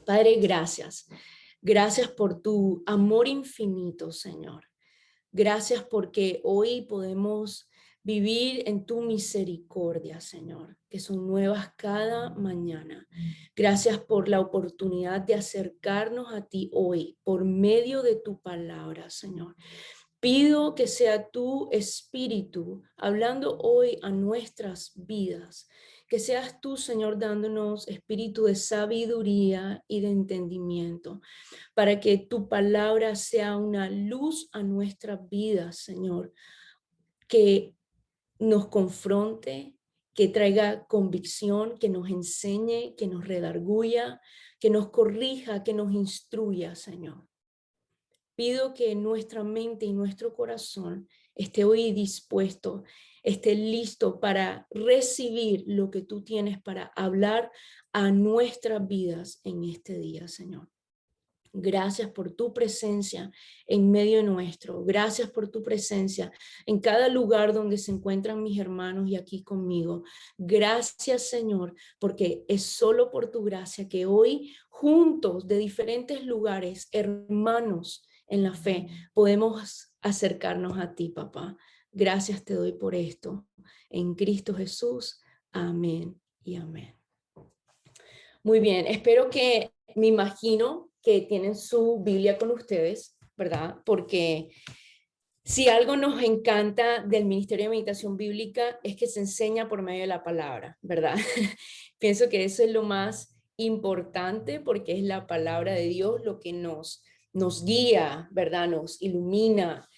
Padre, gracias. Gracias por tu amor infinito, Señor. Gracias porque hoy podemos vivir en tu misericordia, Señor, que son nuevas cada mañana. Gracias por la oportunidad de acercarnos a ti hoy por medio de tu palabra, Señor. Pido que sea tu espíritu hablando hoy a nuestras vidas, que seas tú, Señor, dándonos espíritu de sabiduría y de entendimiento, para que tu palabra sea una luz a nuestras vidas, Señor, que nos confronte, que traiga convicción, que nos enseñe, que nos redarguya, que nos corrija, que nos instruya, Señor. Pido que nuestra mente y nuestro corazón esté hoy dispuesto, esté listo para recibir lo que tú tienes para hablar a nuestras vidas en este día, Señor. Gracias por tu presencia en medio nuestro. Gracias por tu presencia en cada lugar donde se encuentran mis hermanos y aquí conmigo. Gracias, Señor, porque es solo por tu gracia que hoy juntos de diferentes lugares, hermanos en la fe, podemos acercarnos a ti, papá. Gracias te doy por esto. En Cristo Jesús. Amén y amén. Muy bien, espero que, me imagino que tienen su Biblia con ustedes, ¿verdad? Porque si algo nos encanta del Ministerio de Meditación Bíblica es que se enseña por medio de la palabra, ¿verdad? Pienso que eso es lo más importante porque es la palabra de Dios lo que nos guía, ¿verdad? Nos ilumina.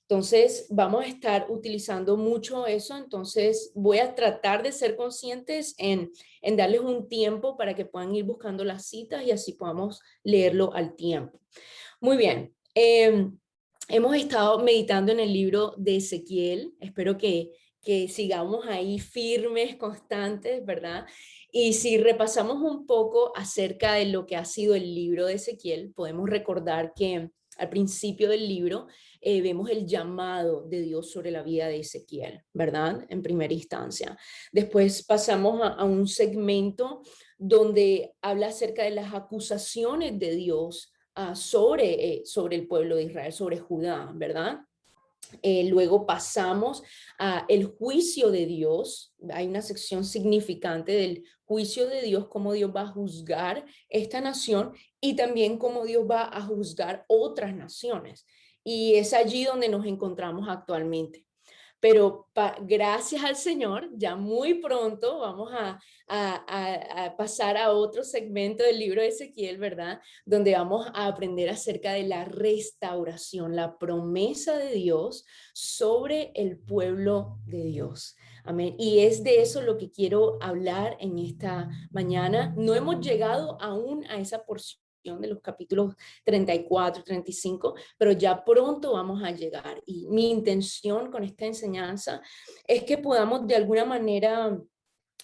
Entonces, vamos a estar utilizando mucho eso, entonces voy a tratar de ser conscientes en darles un tiempo para que puedan ir buscando las citas y así podamos leerlo al tiempo. Muy bien, hemos estado meditando en el libro de Ezequiel, espero que sigamos ahí firmes, constantes, ¿verdad? Y si repasamos un poco acerca de lo que ha sido el libro de Ezequiel, podemos recordar que al principio del libro vemos el llamado de Dios sobre la vida de Ezequiel, ¿verdad? En primera instancia. Después pasamos a un segmento donde habla acerca de las acusaciones de Dios sobre el pueblo de Israel, sobre Judá, ¿verdad? Luego pasamos a el juicio de Dios. Hay una sección significante del juicio de Dios, cómo Dios va a juzgar esta nación y también cómo Dios va a juzgar otras naciones. Y es allí donde nos encontramos actualmente. Pero gracias al Señor, ya muy pronto vamos a pasar a otro segmento del libro de Ezequiel, ¿verdad? Donde vamos a aprender acerca de la restauración, la promesa de Dios sobre el pueblo de Dios. Amén. Y es de eso lo que quiero hablar en esta mañana. No hemos llegado aún a esa porción de los capítulos 34, 35, pero ya pronto vamos a llegar. Y mi intención con esta enseñanza es que podamos de alguna manera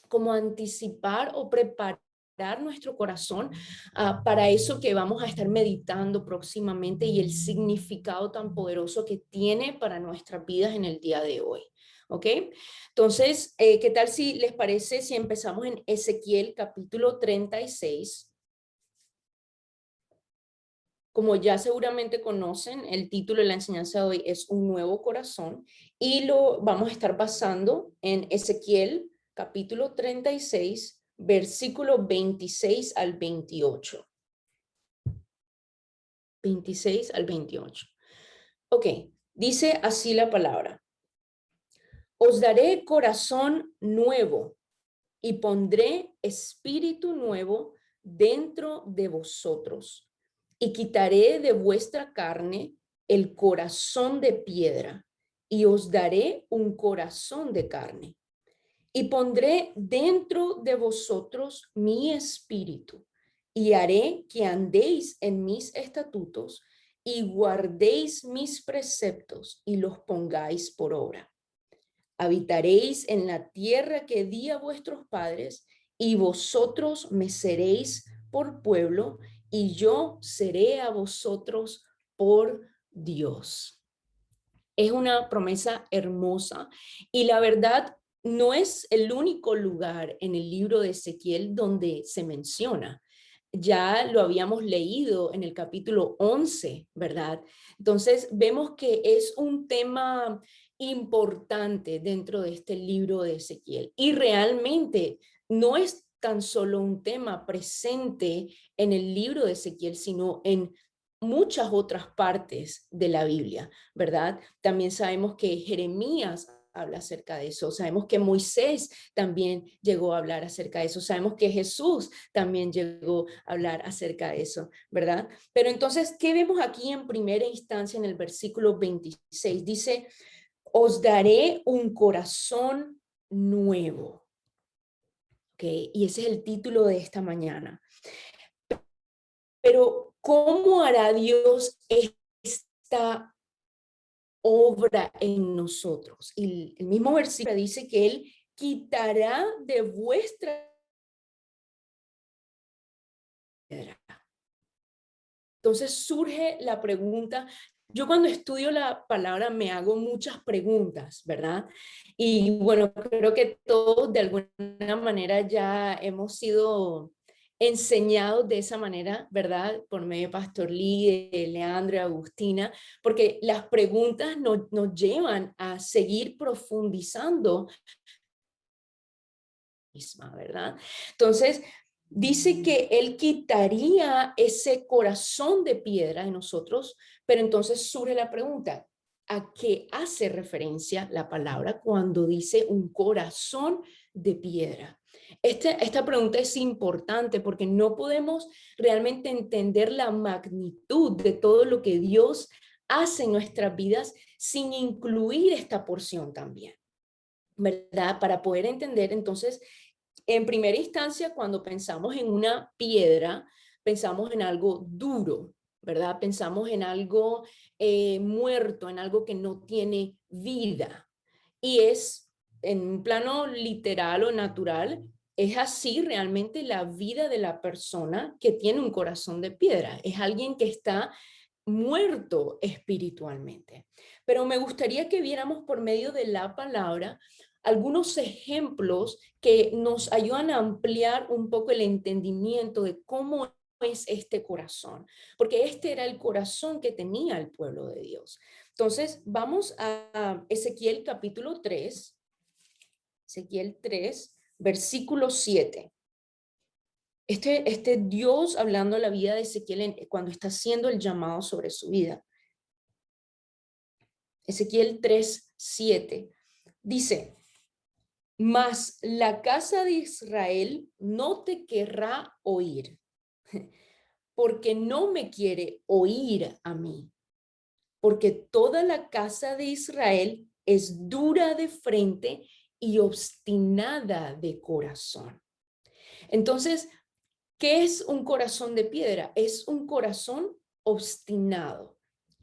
como anticipar o preparar nuestro corazón para eso que vamos a estar meditando próximamente y el significado tan poderoso que tiene para nuestras vidas en el día de hoy. ¿Ok? Entonces, ¿qué tal si les parece si empezamos en Ezequiel capítulo 36? Como ya seguramente conocen, el título de la enseñanza de hoy es Un nuevo corazón y lo vamos a estar basando en Ezequiel capítulo 36, versículo 26 al 28. 26 al 28. Ok, dice así la palabra. Os daré corazón nuevo y pondré espíritu nuevo dentro de vosotros. Y quitaré de vuestra carne el corazón de piedra, y os daré un corazón de carne. Y pondré dentro de vosotros mi espíritu, y haré que andéis en mis estatutos, y guardéis mis preceptos, y los pongáis por obra. Habitaréis en la tierra que di a vuestros padres, y vosotros me seréis por pueblo, y yo seré a vosotros por Dios. Es una promesa hermosa y la verdad no es el único lugar en el libro de Ezequiel donde se menciona. ya lo habíamos leído en el capítulo 11, ¿verdad? Entonces vemos que es un tema importante dentro de este libro de Ezequiel y realmente no es tan solo un tema presente en el libro de Ezequiel, sino en muchas otras partes de la Biblia, ¿verdad? También sabemos que Jeremías habla acerca de eso, sabemos que Moisés también llegó a hablar acerca de eso, sabemos que Jesús también llegó a hablar acerca de eso, ¿verdad? Pero entonces, ¿qué vemos aquí en primera instancia en el versículo 26? Dice, os daré un corazón nuevo. ¿Ok? Y ese es el título de esta mañana. Pero, ¿cómo hará Dios esta obra en nosotros? Y el mismo versículo dice que Él quitará de vuestra piedra. Entonces surge la pregunta, yo cuando estudio la palabra me hago muchas preguntas, ¿verdad? Y bueno, creo que todos de alguna manera ya hemos sido enseñados de esa manera, ¿verdad? Por medio de Pastor Lee, de Leandro, de Agustina, porque las preguntas nos llevan a seguir profundizando, ¿verdad? Entonces, dice que Él quitaría ese corazón de piedra de nosotros, pero entonces surge la pregunta, ¿a qué hace referencia la palabra cuando dice un corazón de piedra? Esta pregunta es importante porque no podemos realmente entender la magnitud de todo lo que Dios hace en nuestras vidas sin incluir esta porción también, ¿verdad? Para poder entender entonces en primera instancia, cuando pensamos en una piedra, pensamos en algo duro, ¿verdad? Pensamos en algo muerto, en algo que no tiene vida. Y es, en un plano literal o natural, es así realmente la vida de la persona que tiene un corazón de piedra. Es alguien que está muerto espiritualmente. Pero me gustaría que viéramos por medio de la palabra algunos ejemplos que nos ayudan a ampliar un poco el entendimiento de cómo es este corazón, porque este era el corazón que tenía el pueblo de Dios. Entonces, vamos a Ezequiel capítulo 3, Ezequiel 3, versículo 7. Este Dios hablando la vida de Ezequiel cuando está haciendo el llamado sobre su vida. Ezequiel 3, 7. Dice, mas la casa de Israel no te querrá oír, porque no me quiere oír a mí, porque toda la casa de Israel es dura de frente y obstinada de corazón. Entonces, ¿qué es un corazón de piedra? Es un corazón obstinado.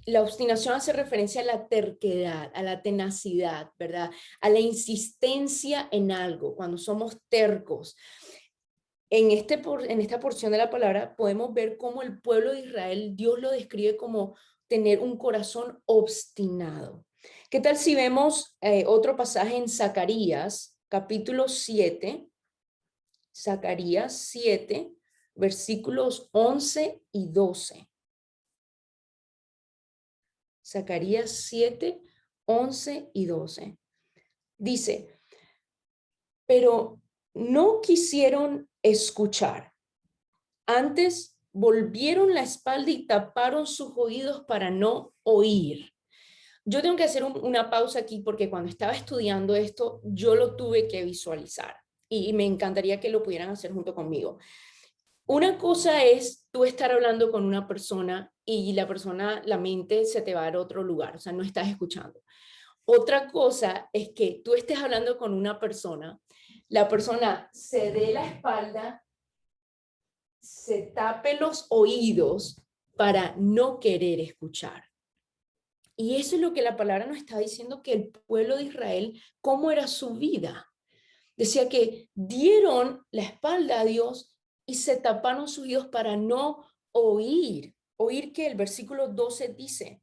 La obstinación hace referencia a la terquedad, a la tenacidad, ¿verdad? A la insistencia en algo, cuando somos tercos. En esta porción de la palabra podemos ver cómo el pueblo de Israel, Dios lo describe como tener un corazón obstinado. ¿Qué tal si vemos otro pasaje en Zacarías, capítulo 7? Zacarías 7, versículos 11 y 12. Zacarías 7, 11 y 12. Dice, pero no quisieron escuchar. Antes volvieron la espalda y taparon sus oídos para no oír. Yo tengo que hacer una pausa aquí porque cuando estaba estudiando esto, yo lo tuve que visualizar y me encantaría que lo pudieran hacer junto conmigo. Una cosa es tú estar hablando con una persona y la persona, la mente se te va a otro lugar, o sea, no estás escuchando. Otra cosa es que tú estés hablando con una persona, la persona se dé la espalda, se tape los oídos para no querer escuchar. Y eso es lo que la palabra nos está diciendo que el pueblo de Israel, cómo era su vida. Decía que dieron la espalda a Dios y se taparon sus oídos para no oír. Oír que el versículo 12 dice,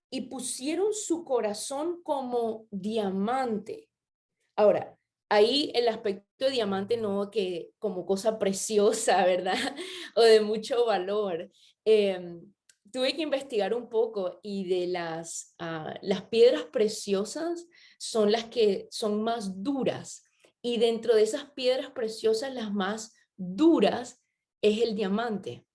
y pusieron su corazón como diamante. Ahora, Ahí el aspecto de diamante no que como cosa preciosa, ¿verdad? O de mucho valor. Tuve que investigar un poco y de las piedras preciosas son las que son más duras. Y dentro de esas piedras preciosas, las más duras es el diamante.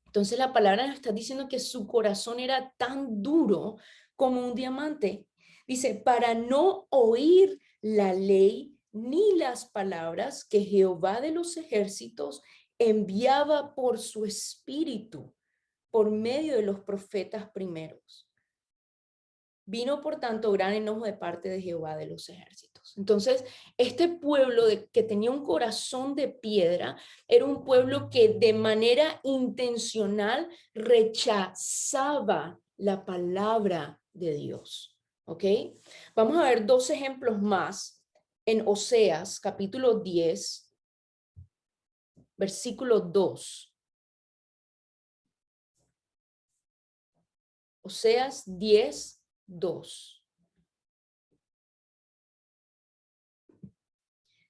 Entonces la palabra nos está diciendo que su corazón era tan duro como un diamante. Dice, para no oír la ley ni las palabras que Jehová de los ejércitos enviaba por su espíritu, por medio de los profetas primeros. Vino por tanto gran enojo de parte de Jehová de los ejércitos. Entonces, este pueblo que tenía un corazón de piedra era un pueblo que de manera intencional rechazaba la palabra de Dios. ¿Ok? Vamos a ver dos ejemplos más en Oseas, capítulo 10, versículo 2. Oseas 10, 2.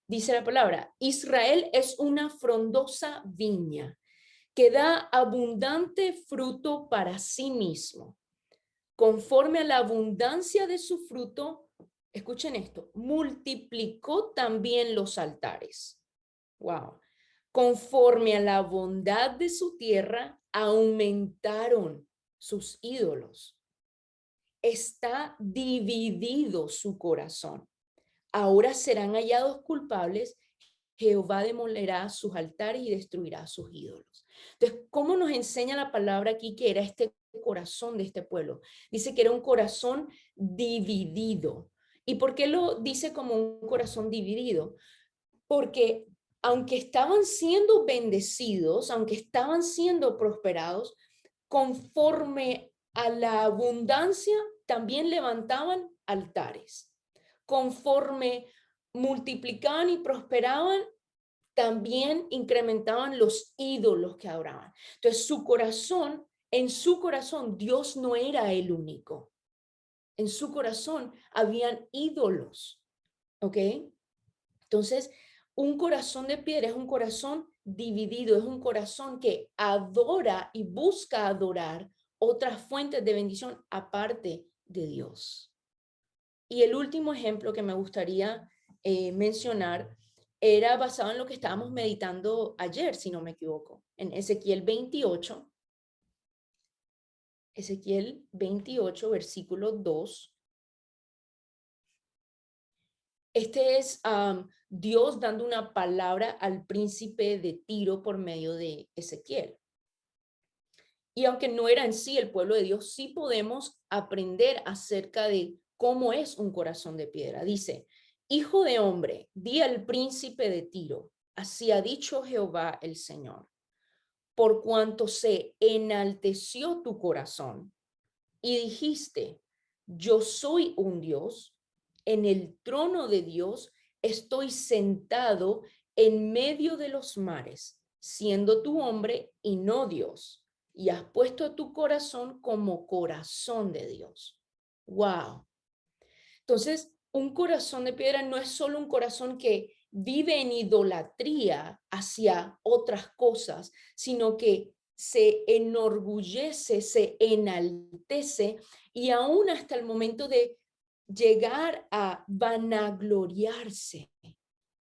Dice la palabra, Israel es una frondosa viña que da abundante fruto para sí mismo. Conforme a la abundancia de su fruto, escuchen esto, multiplicó también los altares. Wow. Conforme a la bondad de su tierra, aumentaron sus ídolos. Está dividido su corazón. Ahora serán hallados culpables. Jehová demolerá sus altares y destruirá sus ídolos. Entonces, ¿cómo nos enseña la palabra aquí que era este corazón de este pueblo? Dice que era un corazón dividido. ¿Y por qué lo dice como un corazón dividido? Porque aunque estaban siendo bendecidos, aunque estaban siendo prosperados, conforme a la abundancia, también levantaban altares. Conforme multiplicaban y prosperaban, también incrementaban los ídolos que adoraban. Entonces, en su corazón, Dios no era el único. En su corazón habían ídolos, ¿ok? Entonces, un corazón de piedra es un corazón dividido, es un corazón que adora y busca adorar otras fuentes de bendición aparte de Dios. Y el último ejemplo que me gustaría mencionar era basado en lo que estábamos meditando ayer, si no me equivoco, en Ezequiel 28. Ezequiel 28, versículo 2. Este es Dios dando una palabra al príncipe de Tiro por medio de Ezequiel. Y aunque no era en sí el pueblo de Dios, sí podemos aprender acerca de cómo es un corazón de piedra. Dice, hijo de hombre, di al príncipe de Tiro, así ha dicho Jehová el Señor, por cuanto se enalteció tu corazón y dijiste, yo soy un Dios, en el trono de Dios estoy sentado en medio de los mares, siendo tu hombre y no Dios, y has puesto tu corazón como corazón de Dios. Wow. Entonces, un corazón de piedra no es solo un corazón que vive en idolatría hacia otras cosas, sino que se enorgullece, se enaltece y aún hasta el momento de llegar a vanagloriarse.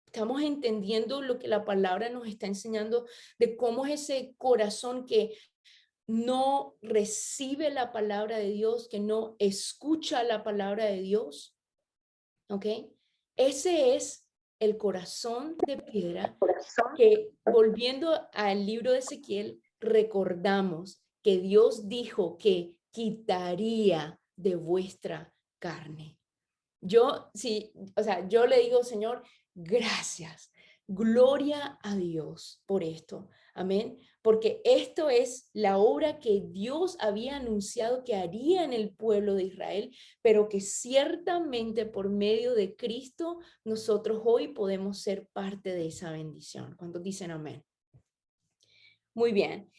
Estamos entendiendo lo que la palabra nos está enseñando de cómo es ese corazón que no recibe la palabra de Dios, que no escucha la palabra de Dios. ¿Ok? Ese es el corazón de piedra que, volviendo al libro de Ezequiel, recordamos que Dios dijo que quitaría de vuestra carne. Yo, sí, o sea, yo le digo, Señor, gracias, gloria a Dios por esto. Amén. Porque esto es la obra que Dios había anunciado que haría en el pueblo de Israel, pero que ciertamente por medio de Cristo nosotros hoy podemos ser parte de esa bendición. ¿Cuántos dicen amén? Muy bien.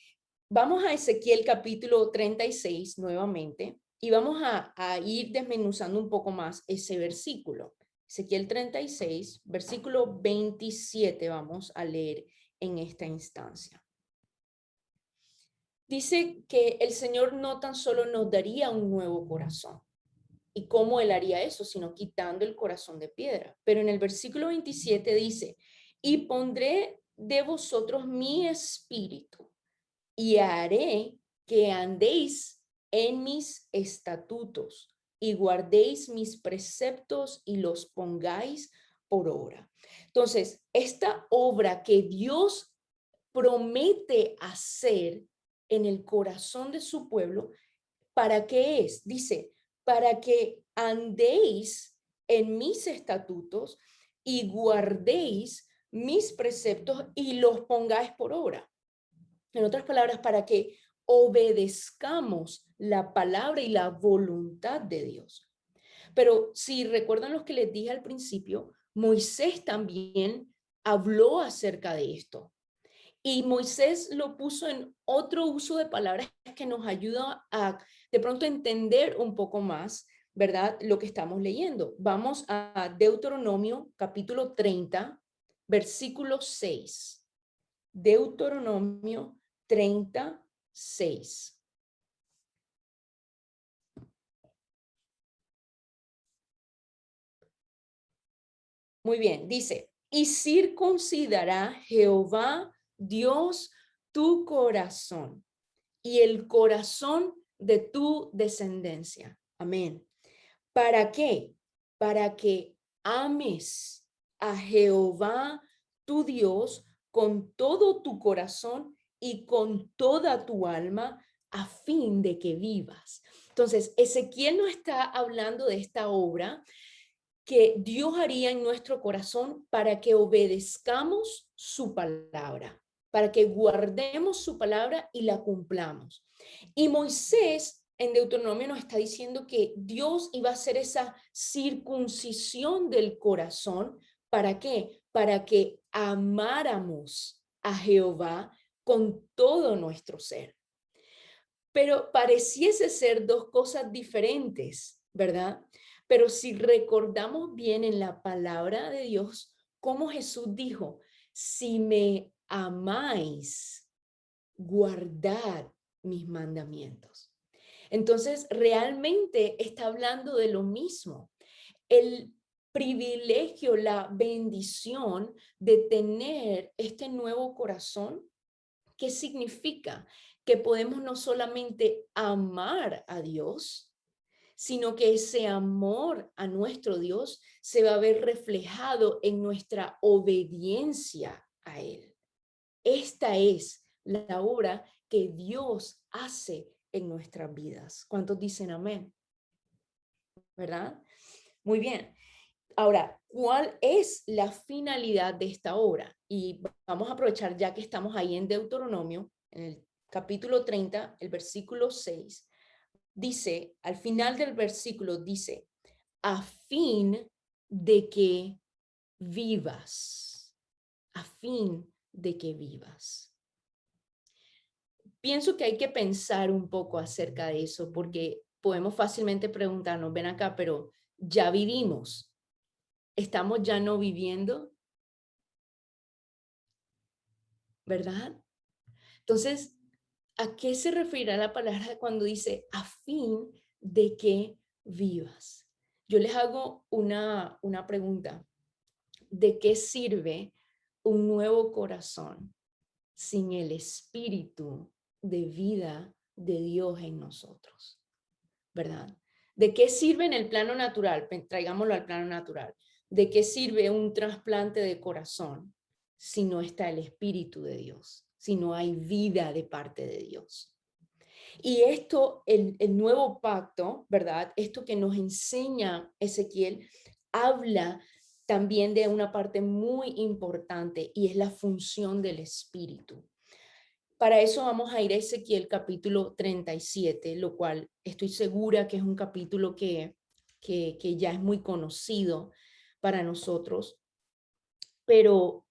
Vamos a Ezequiel capítulo 36 nuevamente y vamos a ir desmenuzando un poco más ese versículo. Ezequiel 36, versículo 27 vamos a leer en esta instancia. Dice que el Señor no tan solo nos daría un nuevo corazón. ¿Y cómo Él haría eso? Sino quitando el corazón de piedra. Pero en el versículo 27 dice, y pondré de vosotros mi espíritu y haré que andéis en mis estatutos y guardéis mis preceptos y los pongáis por obra. Entonces, esta obra que Dios promete hacer en el corazón de su pueblo, ¿para qué es? Dice, para que andéis en mis estatutos y guardéis mis preceptos y los pongáis por obra. En otras palabras, para que obedezcamos la palabra y la voluntad de Dios. Pero si recuerdan lo que les dije al principio, Moisés también habló acerca de esto. Y Moisés lo puso en otro uso de palabras que nos ayuda a de pronto entender un poco más, ¿verdad? Lo que estamos leyendo. Vamos a Deuteronomio capítulo 30, versículo 6. Deuteronomio 36. Muy bien, dice, y circuncidará Jehová Dios tu corazón y el corazón de tu descendencia. Amén. ¿Para qué? Para que ames a Jehová tu Dios con todo tu corazón y con toda tu alma a fin de que vivas. Entonces, Ezequiel no está hablando de esta obra que Dios haría en nuestro corazón para que obedezcamos su palabra, para que guardemos su palabra y la cumplamos. Y Moisés en Deuteronomio nos está diciendo que Dios iba a hacer esa circuncisión del corazón. ¿Para qué? Para que amáramos a Jehová con todo nuestro ser. Pero pareciese ser dos cosas diferentes, ¿verdad? Pero si recordamos bien en la palabra de Dios, como Jesús dijo, si me amáis, guardad mis mandamientos. Entonces, realmente está hablando de lo mismo. El privilegio, la bendición de tener este nuevo corazón. ¿Qué significa? Que podemos no solamente amar a Dios, sino que ese amor a nuestro Dios se va a ver reflejado en nuestra obediencia a Él. Esta es la obra que Dios hace en nuestras vidas. ¿Cuántos dicen amén? ¿Verdad? Muy bien. Ahora, ¿cuál es la finalidad de esta obra? Y vamos a aprovechar ya que estamos ahí en Deuteronomio, en el capítulo 30, el versículo 6, dice, al final del versículo dice, a fin de que vivas, a fin de que vivas. Pienso que hay que pensar un poco acerca de eso porque podemos fácilmente preguntarnos, ven acá, pero ya vivimos, estamos ya no viviendo, ¿verdad? Entonces, ¿a qué se referirá la palabra cuando dice a fin de que vivas? Yo les hago una pregunta. ¿De qué sirve un nuevo corazón sin el espíritu de vida de Dios en nosotros? ¿Verdad? ¿De qué sirve en el plano natural? Traigámoslo al plano natural. ¿De qué sirve un trasplante de corazón si no está el espíritu de Dios? Si no hay vida de parte de Dios. Y esto, el nuevo pacto, ¿verdad? Esto que nos enseña Ezequiel, habla también de una parte muy importante y es la función del espíritu. Para eso vamos a ir a Ezequiel capítulo 37, lo cual estoy segura que es un capítulo que ya es muy conocido para nosotros, pero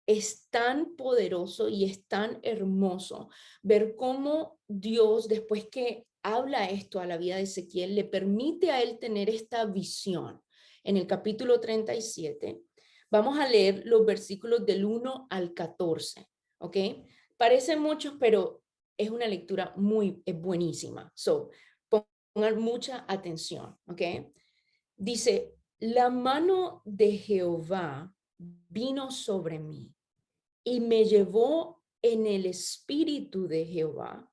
es tan poderoso y es tan hermoso ver cómo Dios, después que habla esto a la vida de Ezequiel, le permite a él tener esta visión, en el capítulo 37. Vamos a leer los versículos del 1 al 14, ¿ok? Parecen muchos, pero es una lectura es buenísima. So, pongan mucha atención, ¿ok? Dice, la mano de Jehová vino sobre mí y me llevó en el espíritu de Jehová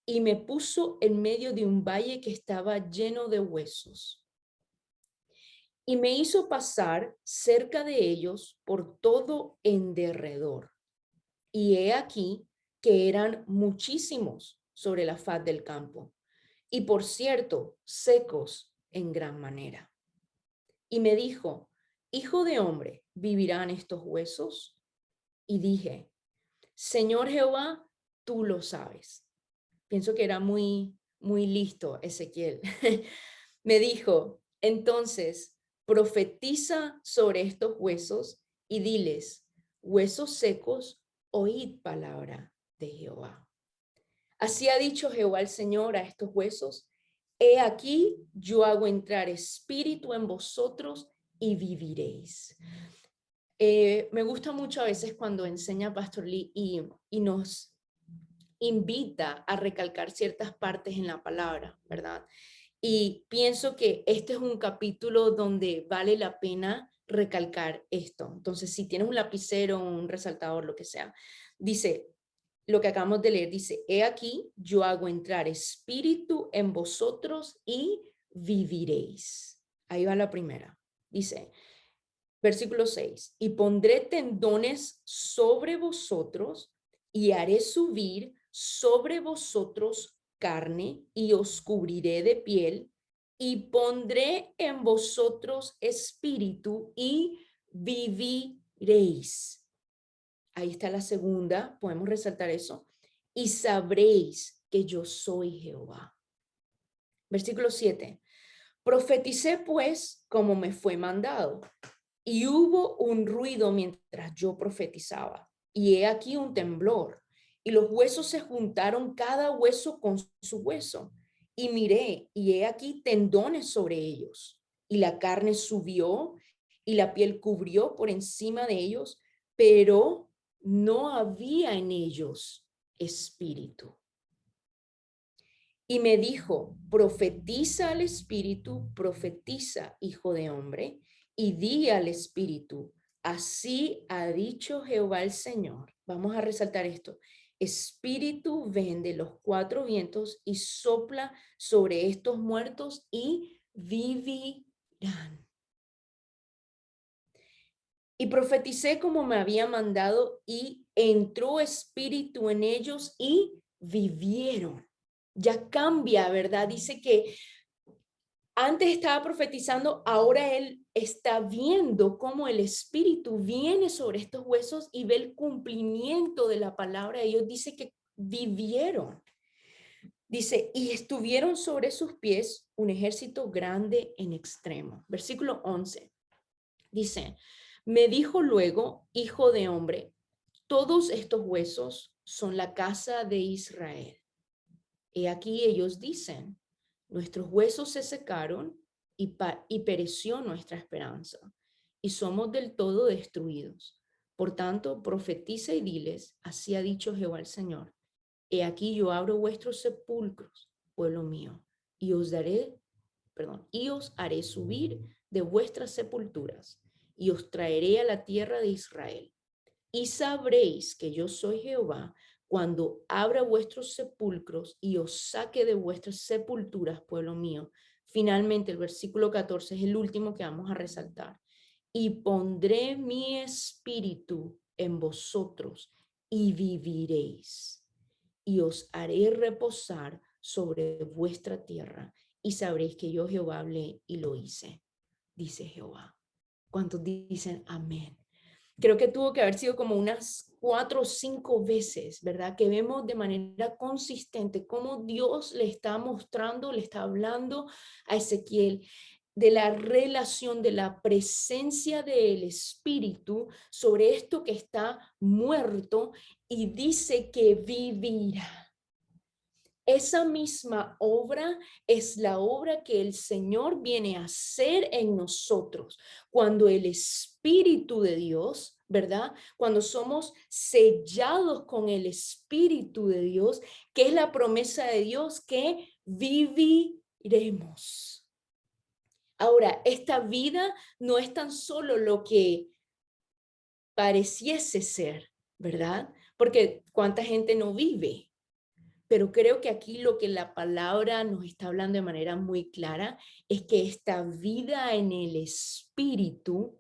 y me puso en medio de un valle que estaba lleno de huesos. Y me hizo pasar cerca de ellos por todo en derredor. Y he aquí que eran muchísimos sobre la faz del campo, y por cierto, secos en gran manera. Y me dijo, hijo de hombre, ¿vivirán estos huesos? Y dije, Señor Jehová, tú lo sabes. Pienso que era muy listo Ezequiel. Me dijo, entonces, profetiza sobre estos huesos y diles, huesos secos, oíd palabra de Jehová. Así ha dicho Jehová el Señor a estos huesos, he aquí yo hago entrar espíritu en vosotros y viviréis. Me gusta mucho a veces cuando enseña Pastor Lee y nos invita a recalcar ciertas partes en la palabra, ¿verdad? Y pienso que este es un capítulo donde vale la pena recalcar esto. Entonces, si tienes un lapicero, un resaltador, lo que sea, dice, lo que acabamos de leer, dice, he aquí, yo hago entrar espíritu en vosotros y viviréis. Ahí va la primera. Dice, versículo 6, y pondré tendones sobre vosotros y haré subir sobre vosotros carne y os cubriré de piel y pondré en vosotros espíritu y viviréis. Ahí está la segunda, podemos resaltar eso. Y sabréis que yo soy Jehová. Versículo 7. Profeticé pues como me fue mandado. Y hubo un ruido mientras yo profetizaba, y he aquí un temblor, y los huesos se juntaron cada hueso con su hueso. Y miré, y he aquí tendones sobre ellos, y la carne subió, y la piel cubrió por encima de ellos, pero no había en ellos espíritu. Y me dijo, profetiza al espíritu, profetiza, hijo de hombre, y di al espíritu, así ha dicho Jehová el Señor. Vamos a resaltar esto. Espíritu, ven de los cuatro vientos y sopla sobre estos muertos y vivirán. Y profeticé como me había mandado y entró espíritu en ellos y vivieron. Ya cambia, ¿verdad? Dice que antes estaba profetizando, ahora él está viendo cómo el espíritu viene sobre estos huesos y ve el cumplimiento de la palabra. Ellos dice que vivieron. Dice, y estuvieron sobre sus pies un ejército grande en extremo. Versículo 11. Dice, me dijo luego, hijo de hombre, todos estos huesos son la casa de Israel. He aquí ellos dicen, nuestros huesos se secaron y pereció nuestra esperanza, y somos del todo destruidos. Por tanto, profetiza y diles, así ha dicho Jehová el Señor, he aquí yo abro vuestros sepulcros, pueblo mío, y y os haré subir de vuestras sepulturas, y os traeré a la tierra de Israel. Y sabréis que yo soy Jehová cuando abra vuestros sepulcros y os saque de vuestras sepulturas, pueblo mío. Finalmente, el versículo 14 es el último que vamos a resaltar. Y pondré mi espíritu en vosotros y viviréis. Y os haré reposar sobre vuestra tierra. Y sabréis que yo Jehová hablé y lo hice, dice Jehová. ¿Cuántos dicen amén? Creo que tuvo que haber sido como unas 4 o 5 veces, ¿verdad? Que vemos de manera consistente cómo Dios le está mostrando, le está hablando a Ezequiel de la relación, de la presencia del Espíritu sobre esto que está muerto y dice que vivirá. esa misma obra es la obra que el Señor viene a hacer en nosotros cuando el Espíritu de Dios, ¿verdad? Cuando somos sellados con el Espíritu de Dios, que es la promesa de Dios que viviremos. Ahora, esta vida no es tan solo lo que pareciese ser, ¿verdad? Porque cuánta gente no vive. Pero creo que aquí lo que la palabra nos está hablando de manera muy clara es que esta vida en el espíritu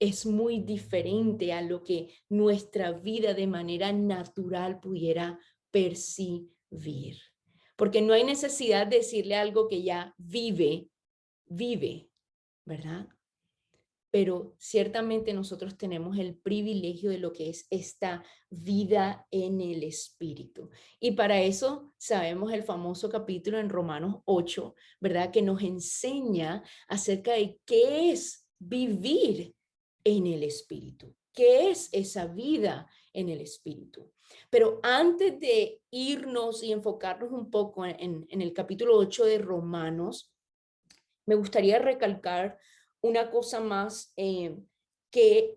es muy diferente a lo que nuestra vida de manera natural pudiera percibir. Porque no hay necesidad de decirle algo que ya vive, ¿verdad? Pero ciertamente nosotros tenemos el privilegio de lo que es esta vida en el Espíritu. Y para eso sabemos el famoso capítulo en Romanos 8, ¿verdad? Que nos enseña acerca de qué es vivir en el Espíritu, qué es esa vida en el Espíritu. Pero antes de irnos y enfocarnos un poco en el capítulo 8 de Romanos, me gustaría recalcar una cosa más que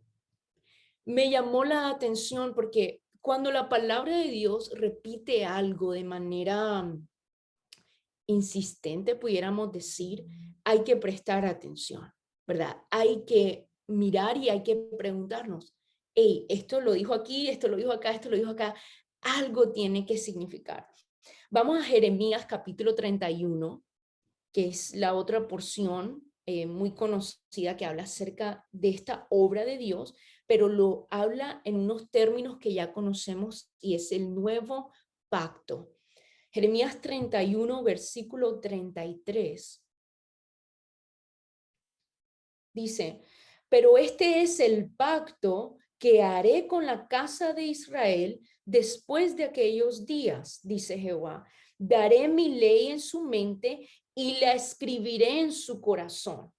me llamó la atención porque cuando la palabra de Dios repite algo de manera insistente, pudiéramos decir, hay que prestar atención, ¿verdad? Hay que mirar y hay que preguntarnos, hey, esto lo dijo aquí, esto lo dijo acá, esto lo dijo acá, algo tiene que significar. Vamos a Jeremías capítulo 31, que es la otra porción muy conocida que habla acerca de esta obra de Dios, pero lo habla en unos términos que ya conocemos y es el nuevo pacto. Jeremías 31, versículo 33, dice, pero este es el pacto que haré con la casa de Israel después de aquellos días, dice Jehová. Daré mi ley en su mente y la escribiré en su corazón.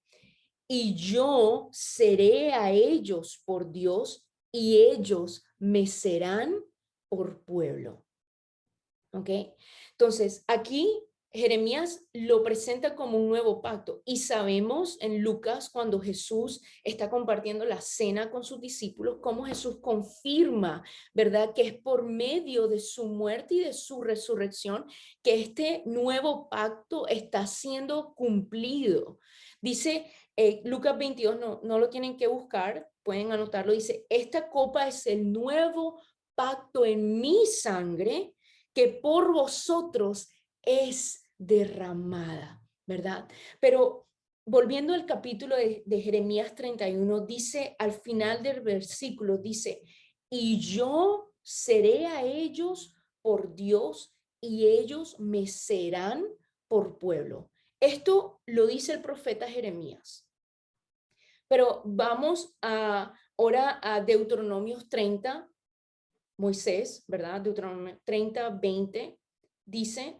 Y yo seré a ellos por Dios y ellos me serán por pueblo. ¿Ok? Entonces, aquí Jeremías lo presenta como un nuevo pacto y sabemos en Lucas cuando Jesús está compartiendo la cena con sus discípulos, cómo Jesús confirma, ¿verdad? Que es por medio de su muerte y de su resurrección que este nuevo pacto está siendo cumplido. Dice Lucas 22, no lo tienen que buscar, pueden anotarlo, dice, esta copa es el nuevo pacto en mi sangre que por vosotros es derramada, ¿verdad? Pero volviendo al capítulo de Jeremías 31, dice al final del versículo, dice, y yo seré a ellos por Dios y ellos me serán por pueblo. Esto lo dice el profeta Jeremías. Pero vamos ahora a Deuteronomios 30, Moisés, ¿verdad? Deuteronomio 30, 20, dice,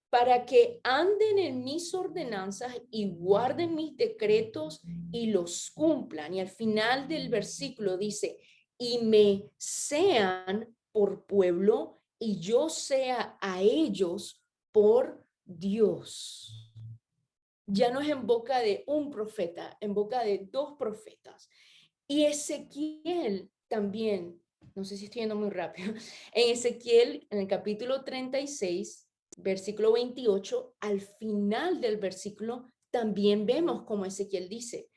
para que anden en mis ordenanzas y guarden mis decretos y los cumplan. Y al final del versículo dice, y me sean por pueblo y yo sea a ellos por Dios. Ya no es en boca de un profeta, en boca de dos profetas. Y Ezequiel también, no sé si estoy yendo muy rápido, en Ezequiel, en el capítulo 36, versículo 28, al final del versículo, también vemos como Ezequiel dice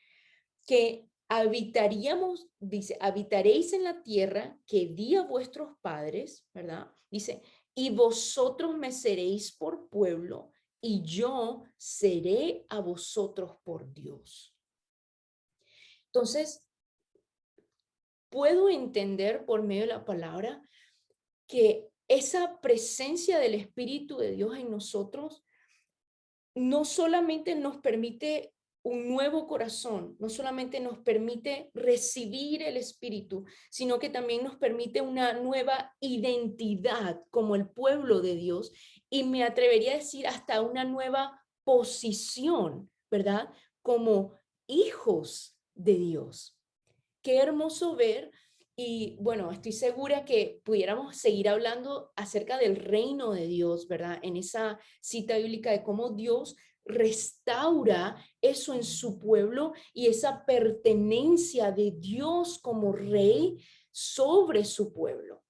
que habitaríamos, dice, habitaréis en la tierra que di a vuestros padres, ¿verdad? Dice, y vosotros me seréis por pueblo y yo seré a vosotros por Dios. Entonces, puedo entender por medio de la palabra que esa presencia del Espíritu de Dios en nosotros no solamente nos permite un nuevo corazón, no solamente nos permite recibir el Espíritu, sino que también nos permite una nueva identidad como el pueblo de Dios y me atrevería a decir hasta una nueva posición, ¿verdad? Como hijos de Dios. Qué hermoso ver Y bueno, estoy segura que pudiéramos seguir hablando acerca del reino de Dios, ¿verdad? En esa cita bíblica de cómo Dios restaura eso en su pueblo y esa pertenencia de Dios como rey sobre su pueblo.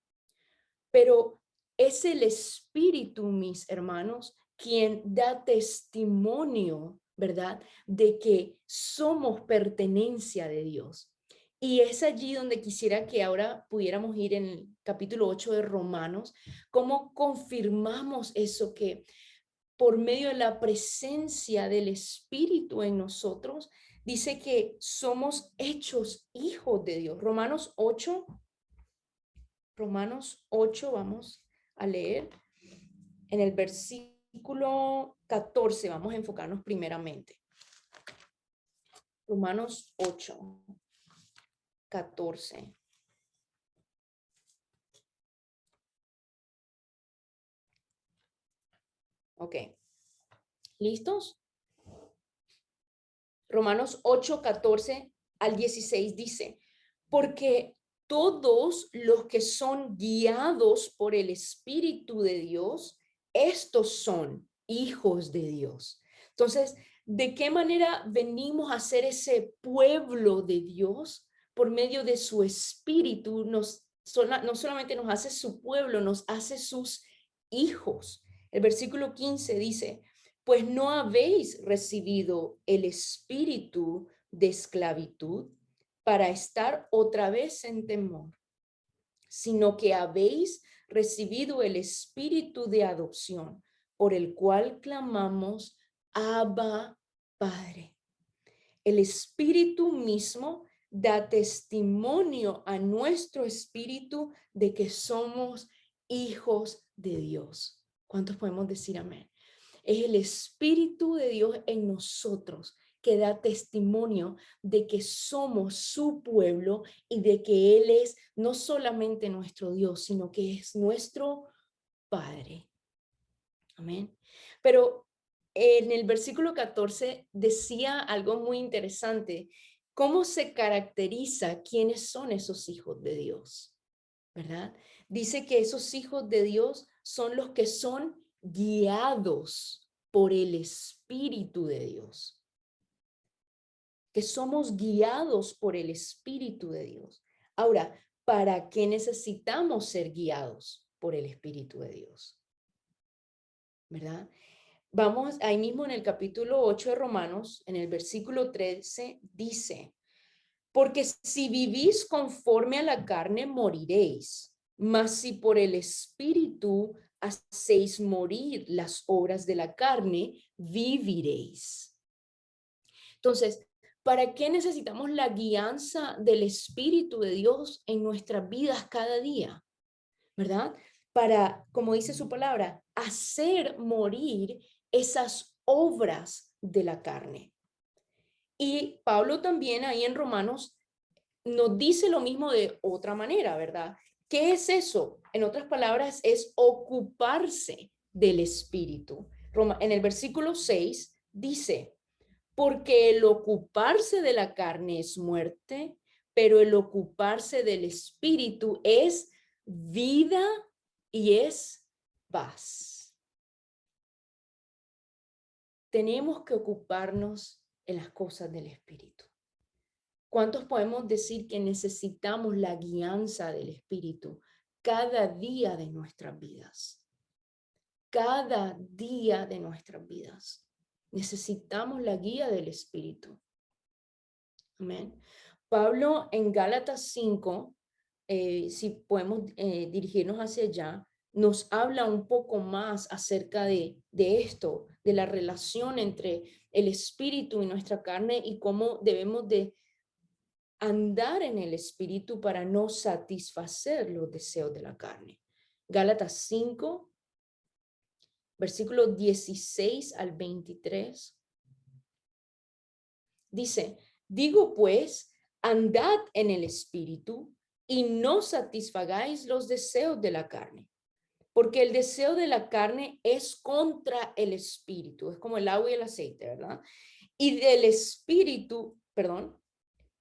Pero es el Espíritu, mis hermanos, quien da testimonio, ¿verdad? De que somos pertenencia de Dios. Y es allí donde quisiera que ahora pudiéramos ir en el capítulo 8 de Romanos, cómo confirmamos eso que por medio de la presencia del Espíritu en nosotros, dice que somos hechos hijos de Dios. Romanos 8, vamos a leer en el versículo 14, vamos a enfocarnos primeramente. Romanos 8, 14. Ok, ¿listos? Romanos 8, 14 al 16 dice, porque todos los que son guiados por el Espíritu de Dios, estos son hijos de Dios. Entonces, ¿de qué manera venimos a ser ese pueblo de Dios? Por medio de su Espíritu, no solamente nos hace su pueblo, nos hace sus hijos. El versículo 15 dice, pues no habéis recibido el espíritu de esclavitud para estar otra vez en temor, sino que habéis recibido el espíritu de adopción, por el cual clamamos, Abba, Padre. El espíritu mismo da testimonio a nuestro espíritu de que somos hijos de Dios. ¿Cuántos podemos decir amén? Es el Espíritu de Dios en nosotros que da testimonio de que somos su pueblo y de que Él es no solamente nuestro Dios, sino que es nuestro Padre. Amén. Pero en el versículo 14 decía algo muy interesante. ¿Cómo se caracteriza quiénes son esos hijos de Dios? ¿Verdad? Dice que esos hijos de Dios son los que son guiados por el Espíritu de Dios. Que somos guiados por el Espíritu de Dios. Ahora, ¿para qué necesitamos ser guiados por el Espíritu de Dios? ¿Verdad? Vamos ahí mismo en el capítulo 8 de Romanos, en el versículo 13, dice, porque si vivís conforme a la carne, moriréis, mas si por el Espíritu hacéis morir las obras de la carne, viviréis. Entonces, ¿para qué necesitamos la guianza del Espíritu de Dios en nuestras vidas cada día? ¿Verdad? Para, como dice su palabra, hacer morir esas obras de la carne. Y Pablo también ahí en Romanos nos dice lo mismo de otra manera, ¿verdad? ¿Qué es eso? En otras palabras, es ocuparse del Espíritu. En el versículo 6 dice, porque el ocuparse de la carne es muerte, pero el ocuparse del Espíritu es vida y es paz. Tenemos que ocuparnos en las cosas del Espíritu. ¿Cuántos podemos decir que necesitamos la guianza del Espíritu cada día de nuestras vidas? Cada día de nuestras vidas. Necesitamos la guía del Espíritu. Amén. Pablo en Gálatas 5, si podemos dirigirnos hacia allá, nos habla un poco más acerca de esto, de la relación entre el espíritu y nuestra carne y cómo debemos de andar en el espíritu para no satisfacer los deseos de la carne. Gálatas 5, versículos 16 al 23. Dice, digo pues, andad en el espíritu y no satisfagáis los deseos de la carne, porque el deseo de la carne es contra el espíritu, es como el agua y el aceite, ¿verdad? Y del espíritu, perdón,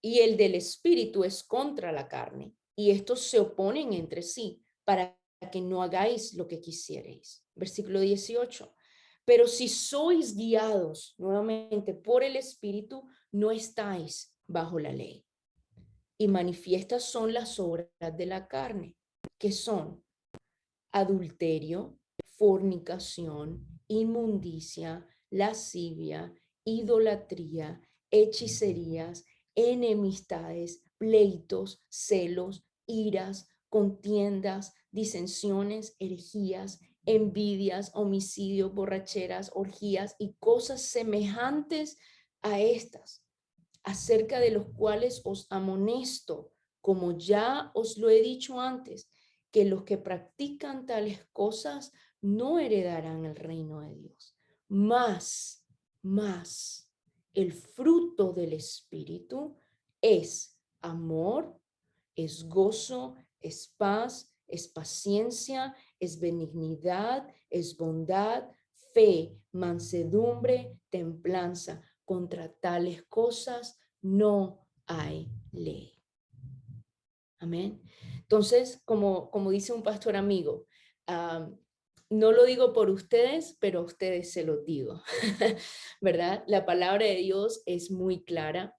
y el del espíritu es contra la carne, y estos se oponen entre sí para que no hagáis lo que quisierais. Versículo 18. Pero si sois guiados nuevamente por el Espíritu, no estáis bajo la ley. Y manifiestas son las obras de la carne, que son adulterio, fornicación, inmundicia, lascivia, idolatría, hechicerías, enemistades, pleitos, celos, iras, contiendas, disensiones, herejías, envidias, homicidios, borracheras, orgías y cosas semejantes a estas, acerca de los cuales os amonesto, como ya os lo he dicho antes, que los que practican tales cosas no heredarán el reino de Dios. Más, el fruto del Espíritu es amor, es gozo, es paz, es paciencia, es benignidad, es bondad, fe, mansedumbre, templanza. Contra tales cosas no hay ley. Amén. Entonces, como dice un pastor amigo, no lo digo por ustedes, pero a ustedes se los digo, ¿verdad? La palabra de Dios es muy clara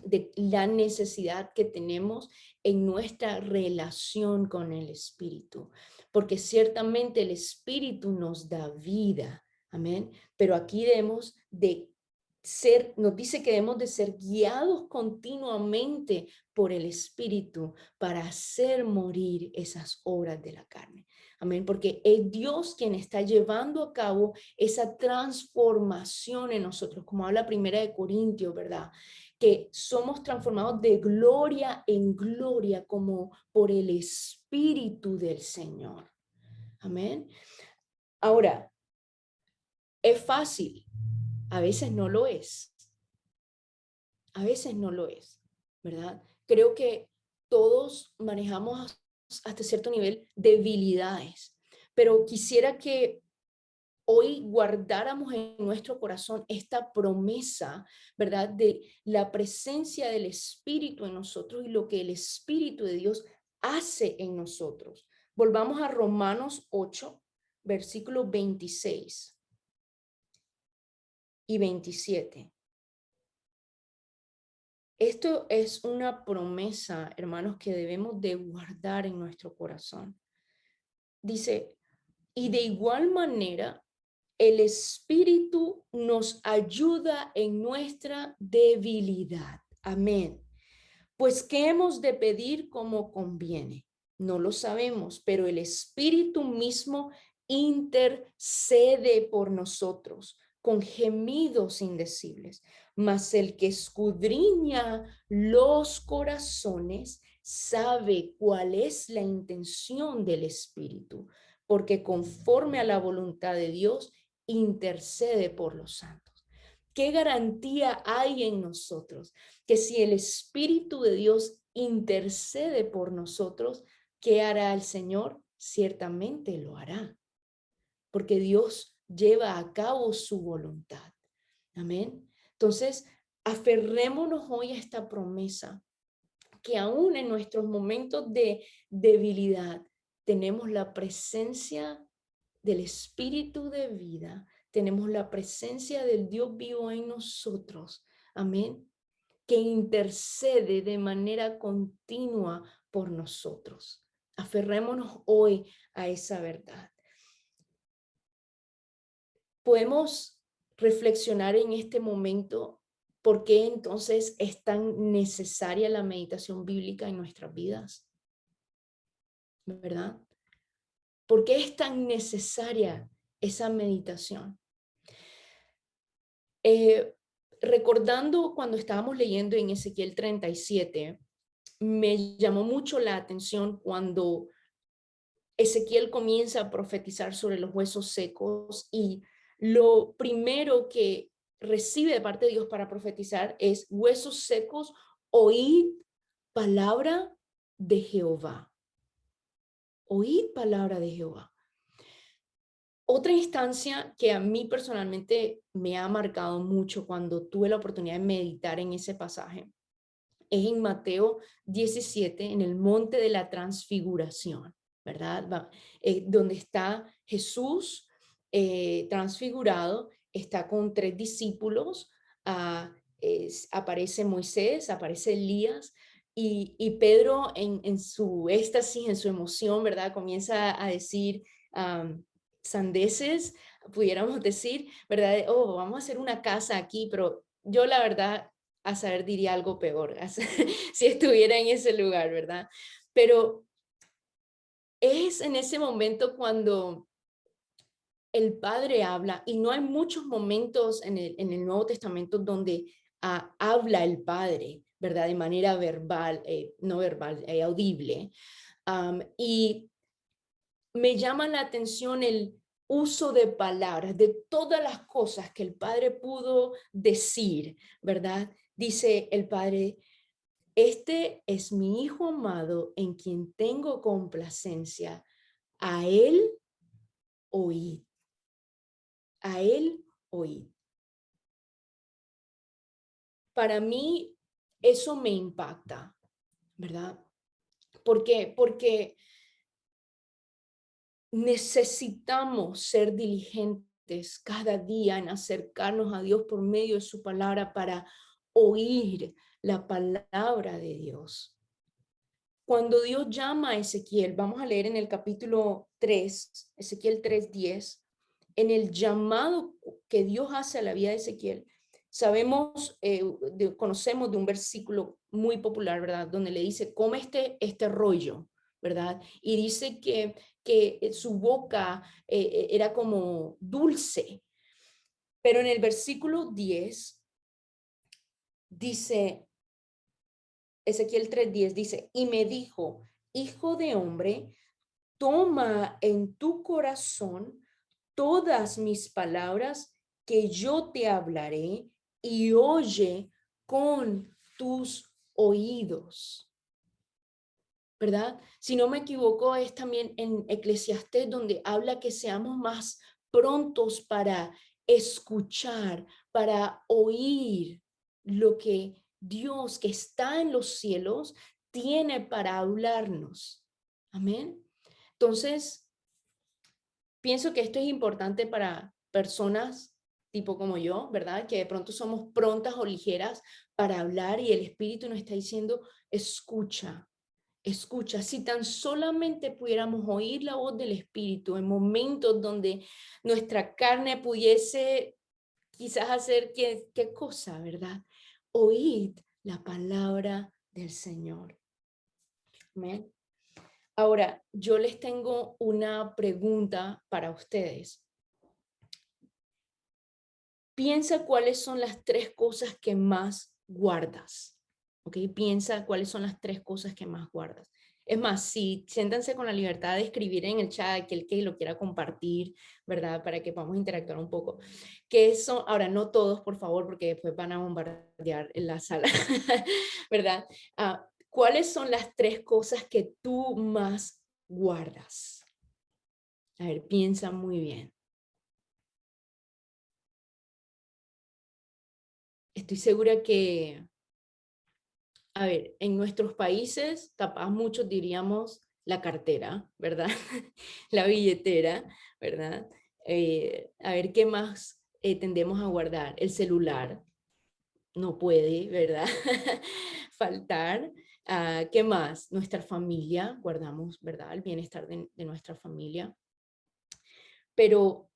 de la necesidad que tenemos en nuestra relación con el Espíritu, porque ciertamente el Espíritu nos da vida, amén, pero aquí debemos de nos dice que debemos de ser guiados continuamente por el Espíritu para hacer morir esas obras de la carne. Amén, porque es Dios quien está llevando a cabo esa transformación en nosotros, como habla Primera de Corintios, ¿verdad? Que somos transformados de gloria en gloria como por el Espíritu del Señor. Amén. Ahora, es fácil, a veces no lo es. A veces no lo es, ¿verdad? Creo que todos manejamos hasta cierto nivel debilidades, pero quisiera que hoy guardáramos en nuestro corazón esta promesa, ¿verdad? De la presencia del Espíritu en nosotros y lo que el Espíritu de Dios hace en nosotros. Volvamos a Romanos 8, versículos 26 y 27. Esto es una promesa, hermanos, que debemos de guardar en nuestro corazón. Dice, y de igual manera, el Espíritu nos ayuda en nuestra debilidad. Amén. Pues, ¿qué hemos de pedir como conviene? No lo sabemos, pero el Espíritu mismo intercede por nosotros con gemidos indecibles. Mas el que escudriña los corazones sabe cuál es la intención del Espíritu, porque conforme a la voluntad de Dios intercede por los santos. ¿Qué garantía hay en nosotros? Que si el Espíritu de Dios intercede por nosotros, ¿qué hará el Señor? Ciertamente lo hará, porque Dios lleva a cabo su voluntad. Amén. Entonces, aferrémonos hoy a esta promesa, que aún en nuestros momentos de debilidad tenemos la presencia del Espíritu de vida, tenemos la presencia del Dios vivo en nosotros. Amén, que intercede de manera continua por nosotros. Aferrémonos hoy a esa verdad. Podemos reflexionar en este momento por qué entonces es tan necesaria la meditación bíblica en nuestras vidas, ¿verdad? ¿Por qué es tan necesaria esa meditación? Recordando cuando estábamos leyendo en Ezequiel 37, me llamó mucho la atención cuando Ezequiel comienza a profetizar sobre los huesos secos y lo primero que recibe de parte de Dios para profetizar es: huesos secos, oíd palabra de Jehová. Oíd palabra de Jehová. Otra instancia que a mí personalmente me ha marcado mucho cuando tuve la oportunidad de meditar en ese pasaje es en Mateo 17, en el monte de la transfiguración, ¿verdad? Donde está Jesús transfigurado, está con 3 discípulos, aparece Moisés, aparece Elías, y Pedro en su éxtasis, en su emoción, ¿verdad? Comienza a decir sandeces, pudiéramos decir, ¿verdad? Oh, vamos a hacer una casa aquí, pero yo la verdad a saber diría algo peor si estuviera en ese lugar, ¿verdad? Pero es en ese momento cuando el Padre habla, y no hay muchos momentos en el Nuevo Testamento donde habla el Padre, ¿verdad? De manera verbal, no verbal, audible. Y me llama la atención el uso de palabras, de todas las cosas que el Padre pudo decir, ¿verdad? Dice el Padre, este es mi Hijo amado en quien tengo complacencia. A él oíd. A él oíd. Para mí eso me impacta, ¿verdad? ¿Por qué? Porque necesitamos ser diligentes cada día en acercarnos a Dios por medio de su palabra para oír la palabra de Dios. Cuando Dios llama a Ezequiel, vamos a leer en el capítulo 3, Ezequiel 3:10, en el llamado que Dios hace a la vida de Ezequiel, sabemos, conocemos de un versículo muy popular, ¿verdad? Donde le dice, come este rollo, ¿verdad? Y dice que su boca era como dulce. Pero en el versículo 10 dice, Ezequiel 3:10 dice, y me dijo, hijo de hombre, toma en tu corazón todas mis palabras que yo te hablaré y oye con tus oídos. ¿Verdad? Si no me equivoco, es también en Eclesiastés donde habla que seamos más prontos para escuchar, para oír lo que Dios que está en los cielos tiene para hablarnos. Amén. Entonces, pienso que esto es importante para personas tipo como yo, ¿verdad? Que de pronto somos prontas o ligeras para hablar y el Espíritu nos está diciendo, escucha, escucha. Si tan solamente pudiéramos oír la voz del Espíritu en momentos donde nuestra carne pudiese quizás hacer qué cosa, ¿verdad? Oíd la palabra del Señor. Amén. Ahora, yo les tengo una pregunta para ustedes. Piensa cuáles son las 3 cosas que más guardas. ¿Ok? Piensa cuáles son las 3 cosas que más guardas. Es más, si siéntanse con la libertad de escribir en el chat aquel que lo quiera compartir, ¿verdad? Para que podamos interactuar un poco. Que son, ahora no todos, por favor, porque después van a bombardear en la sala, ¿verdad? ¿Cuáles son las 3 cosas que tú más guardas? A ver, piensa muy bien. Estoy segura que, a ver, en nuestros países, capaz muchos diríamos la cartera, ¿verdad? La billetera, ¿verdad? A ver, ¿qué más tendemos a guardar? El celular, no puede, ¿verdad? Faltar. ¿Qué más? Nuestra familia, guardamos, ¿verdad? El bienestar de nuestra familia. Pero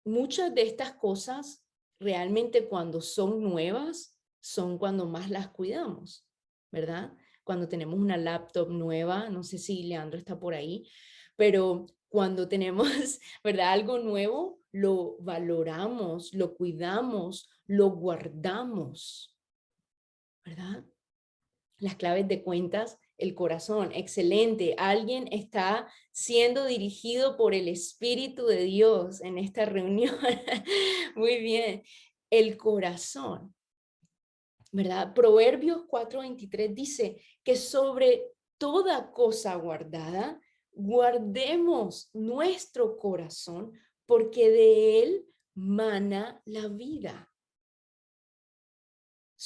muchas de estas cosas realmente cuando son nuevas son cuando más las cuidamos, ¿verdad? Cuando tenemos una laptop nueva, no sé si Leandro está por ahí, pero cuando tenemos, ¿verdad? Algo nuevo, lo valoramos, lo cuidamos, lo guardamos, ¿verdad? Las claves de cuentas, el corazón, excelente. Alguien está siendo dirigido por el Espíritu de Dios en esta reunión. Muy bien. El corazón, ¿verdad? Proverbios 4:23 dice que sobre toda cosa guardada, guardemos nuestro corazón porque de él mana la vida.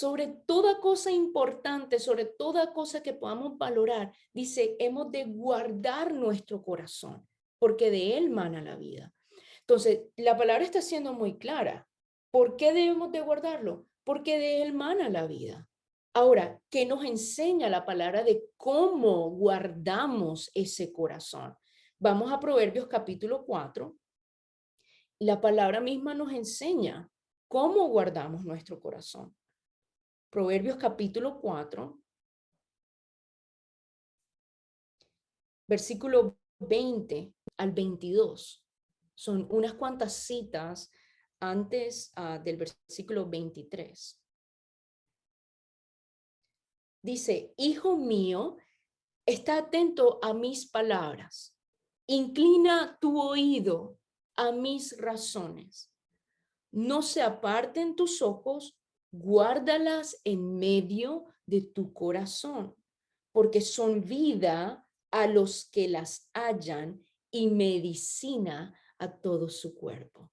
sobre toda cosa importante, sobre toda cosa que podamos valorar, dice, hemos de guardar nuestro corazón, porque de él mana la vida. Entonces, la palabra está siendo muy clara. ¿Por qué debemos de guardarlo? Porque de él mana la vida. Ahora, ¿qué nos enseña la palabra de cómo guardamos ese corazón? Vamos a Proverbios capítulo 4. La palabra misma nos enseña cómo guardamos nuestro corazón. Proverbios capítulo 4, versículo 20 al 22. Son unas cuantas citas antes del versículo 23. Dice, hijo mío, está atento a mis palabras, inclina tu oído a mis razones. No se aparten tus ojos, guárdalas en medio de tu corazón, porque son vida a los que las hallan y medicina a todo su cuerpo.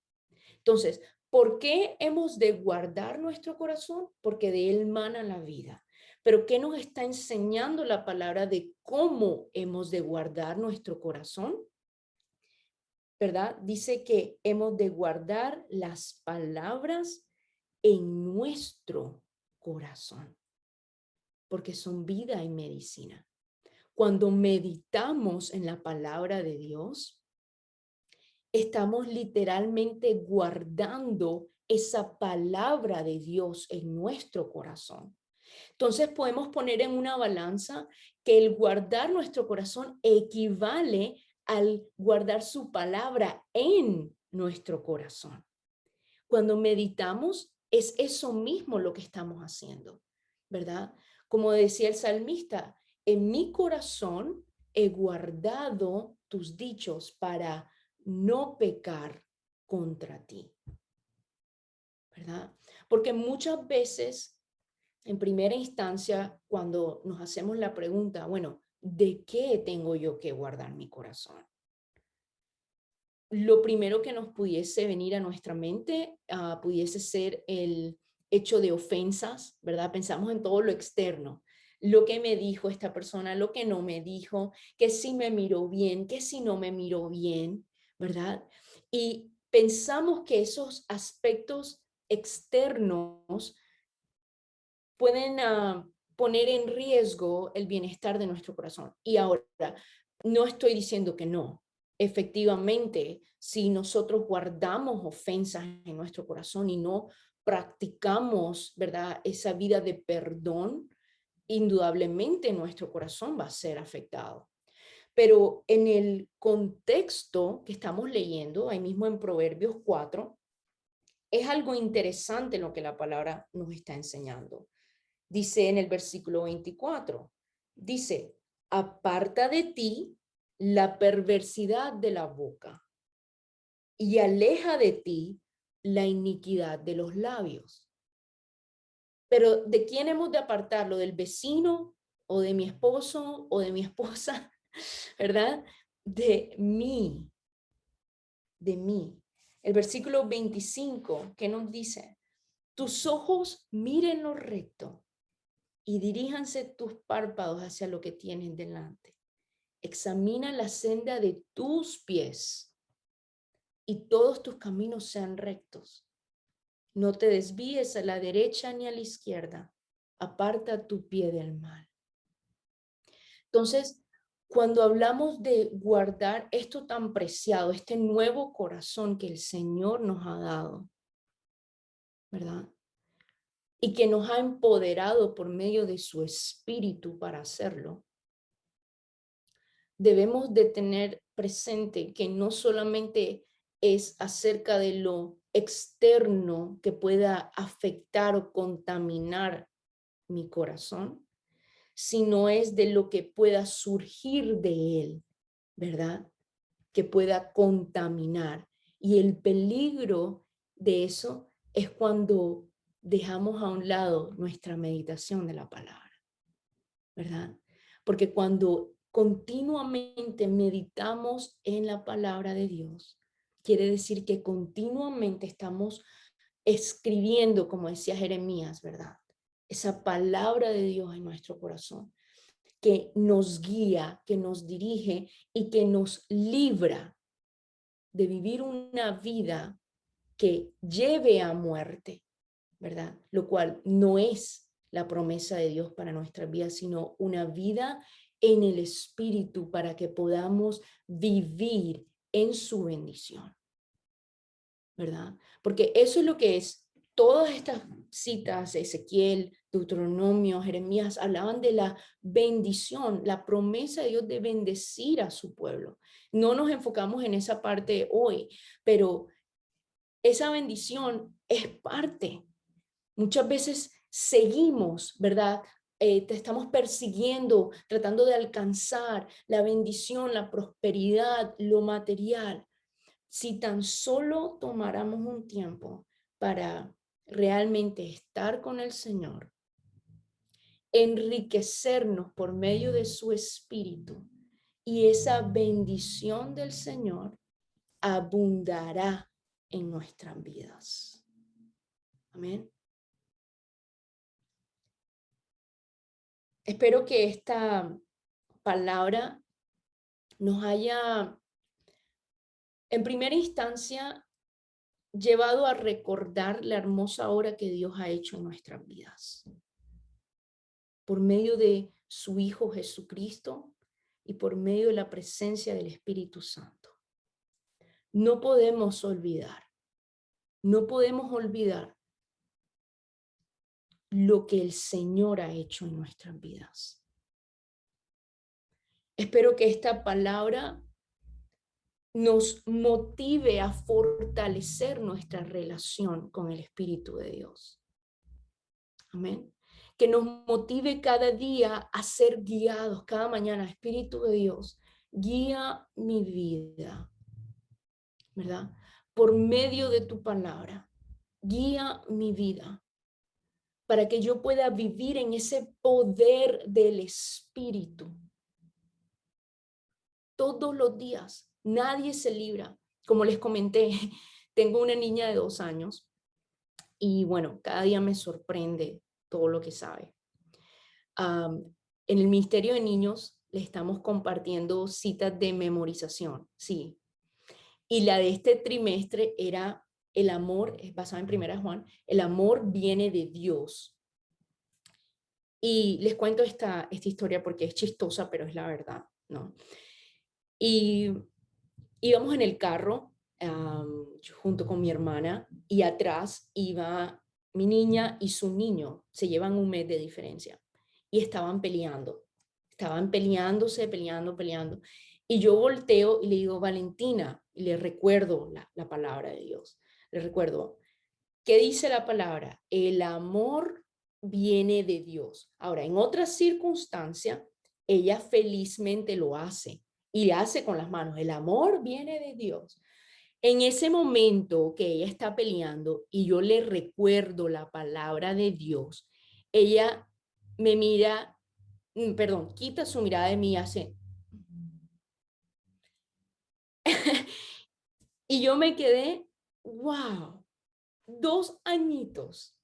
Entonces, ¿por qué hemos de guardar nuestro corazón? Porque de él mana la vida. Pero ¿qué nos está enseñando la palabra de cómo hemos de guardar nuestro corazón? ¿Verdad? Dice que hemos de guardar las palabras en nuestro corazón, porque son vida y medicina. Cuando meditamos en la palabra de Dios, estamos literalmente guardando esa palabra de Dios en nuestro corazón. Entonces podemos poner en una balanza que el guardar nuestro corazón equivale al guardar su palabra en nuestro corazón. Cuando meditamos, es eso mismo lo que estamos haciendo, ¿verdad? Como decía el salmista, en mi corazón he guardado tus dichos para no pecar contra ti, ¿verdad? Porque muchas veces, en primera instancia, cuando nos hacemos la pregunta, bueno, ¿de qué tengo yo que guardar mi corazón? Lo primero que nos pudiese venir a nuestra mente pudiese ser el hecho de ofensas, ¿verdad? Pensamos en todo lo externo, lo que me dijo esta persona, lo que no me dijo, que si me miró bien, que si no me miró bien, ¿verdad? Y pensamos que esos aspectos externos pueden poner en riesgo el bienestar de nuestro corazón. Y ahora, no estoy diciendo que no. Efectivamente, si nosotros guardamos ofensas en nuestro corazón y no practicamos, ¿verdad?, esa vida de perdón, indudablemente nuestro corazón va a ser afectado. Pero en el contexto que estamos leyendo, ahí mismo en Proverbios 4, es algo interesante lo que la palabra nos está enseñando. Dice en el versículo 24, dice, aparta de ti la perversidad de la boca y aleja de ti la iniquidad de los labios. Pero ¿de quién hemos de apartarlo? ¿Del vecino o de mi esposo o de mi esposa? ¿Verdad? De mí, de mí. El versículo 25, ¿qué nos dice? Tus ojos miren lo recto y diríjanse tus párpados hacia lo que tienes delante. Examina la senda de tus pies y todos tus caminos sean rectos. No te desvíes a la derecha ni a la izquierda. Aparta tu pie del mal. Entonces, cuando hablamos de guardar esto tan preciado, este nuevo corazón que el Señor nos ha dado, ¿verdad? Y que nos ha empoderado por medio de su espíritu para hacerlo, debemos de tener presente que no solamente es acerca de lo externo que pueda afectar o contaminar mi corazón, sino es de lo que pueda surgir de él, ¿verdad? Que pueda contaminar. Y el peligro de eso es cuando dejamos a un lado nuestra meditación de la palabra, ¿verdad? Porque cuando continuamente meditamos en la palabra de Dios, quiere decir que continuamente estamos escribiendo, como decía Jeremías, ¿verdad? esa palabra de Dios en nuestro corazón, que nos guía, que nos dirige y que nos libra de vivir una vida que lleve a muerte, ¿verdad? Lo cual no es la promesa de Dios para nuestra vida, sino una vida en el Espíritu para que podamos vivir en su bendición, ¿verdad? Porque eso es lo que es. Todas estas citas, Ezequiel, Deuteronomio, Jeremías, hablaban de la bendición, la promesa de Dios de bendecir a su pueblo. No nos enfocamos en esa parte hoy, pero esa bendición es parte. Muchas veces seguimos, ¿verdad? Te estamos persiguiendo, tratando de alcanzar la bendición, la prosperidad, lo material. Si tan solo tomáramos un tiempo para realmente estar con el Señor, enriquecernos por medio de su Espíritu, y esa bendición del Señor abundará en nuestras vidas. Amén. Espero que esta palabra nos haya, en primera instancia, llevado a recordar la hermosa obra que Dios ha hecho en nuestras vidas, por medio de su Hijo Jesucristo y por medio de la presencia del Espíritu Santo. No podemos olvidar, no podemos olvidar lo que el Señor ha hecho en nuestras vidas. Espero que esta palabra nos motive a fortalecer nuestra relación con el Espíritu de Dios. Amén. Que nos motive cada día a ser guiados, cada mañana, Espíritu de Dios, guía mi vida, ¿verdad? Por medio de tu palabra, guía mi vida, para que yo pueda vivir en ese poder del Espíritu. Todos los días, nadie se libra. Como les comenté, tengo una niña de 2 años y bueno, cada día me sorprende todo lo que sabe. En el Ministerio de Niños le estamos compartiendo citas de memorización, sí. Y la de este trimestre era el amor, es basada en Primera de Juan, el amor viene de Dios. Y les cuento esta historia porque es chistosa, pero es la verdad, ¿no? Y íbamos en el carro junto con mi hermana y atrás iba mi niña y su niño, se llevan 1 mes de diferencia y estaban peleándose, peleando. Y yo volteo y le digo, Valentina, y le recuerdo la palabra de Dios, le recuerdo, ¿qué dice la palabra? El amor viene de Dios. Ahora, en otras circunstancias, ella felizmente lo hace y hace con las manos. El amor viene de Dios. En ese momento que ella está peleando y yo le recuerdo la palabra de Dios, ella me mira, perdón, quita su mirada de mí y hace. Y yo me quedé, wow, 2 añitos,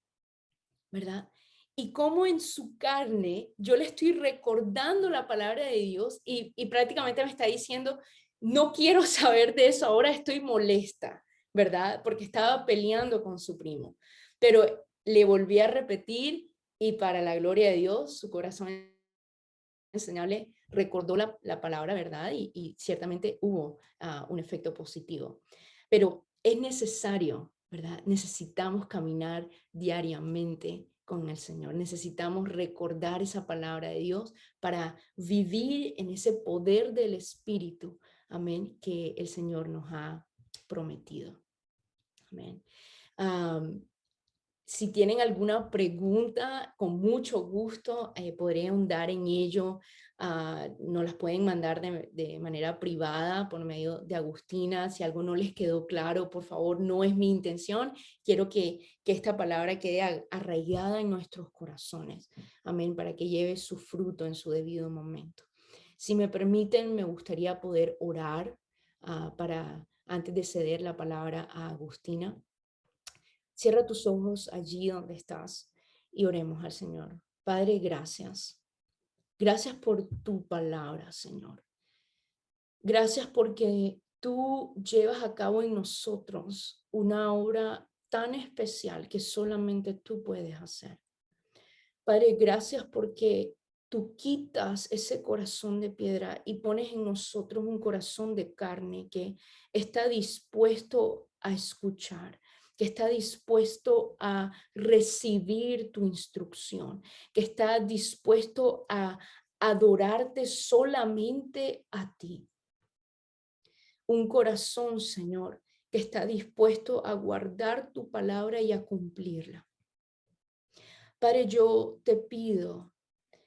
¿verdad? Y cómo en su carne yo le estoy recordando la palabra de Dios y prácticamente me está diciendo, no quiero saber de eso, ahora estoy molesta, ¿verdad? Porque estaba peleando con su primo. Pero le volví a repetir y para la gloria de Dios, su corazón enseñable recordó la palabra, ¿verdad? Y ciertamente hubo un efecto positivo. Pero es necesario, ¿verdad? Necesitamos caminar diariamente con el Señor. Necesitamos recordar esa palabra de Dios para vivir en ese poder del Espíritu, amén, que el Señor nos ha prometido. Amén. Si tienen alguna pregunta, con mucho gusto podré ahondar en ello. Nos las pueden mandar de manera privada por medio de Agustina. Si algo no les quedó claro, por favor, no es mi intención. Quiero que esta palabra quede arraigada en nuestros corazones. Amén, para que lleve su fruto en su debido momento. Si me permiten, me gustaría poder orar antes de ceder la palabra a Agustina. Cierra tus ojos allí donde estás y oremos al Señor. Padre, gracias. Gracias por tu palabra, Señor. Gracias porque tú llevas a cabo en nosotros una obra tan especial que solamente tú puedes hacer. Padre, gracias porque tú quitas ese corazón de piedra y pones en nosotros un corazón de carne que está dispuesto a escuchar, que está dispuesto a recibir tu instrucción, que está dispuesto a adorarte solamente a ti. Un corazón, Señor, que está dispuesto a guardar tu palabra y a cumplirla. Padre, yo te pido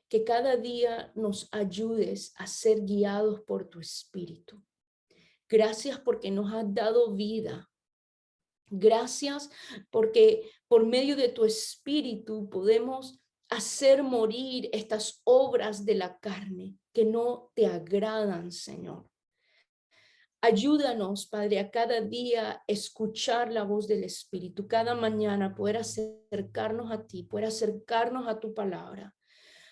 que cada día nos ayudes a ser guiados por tu Espíritu. Gracias porque nos has dado vida. Gracias porque por medio de tu Espíritu podemos hacer morir estas obras de la carne que no te agradan, Señor. Ayúdanos, Padre, a cada día escuchar la voz del Espíritu, cada mañana poder acercarnos a ti, poder acercarnos a tu palabra,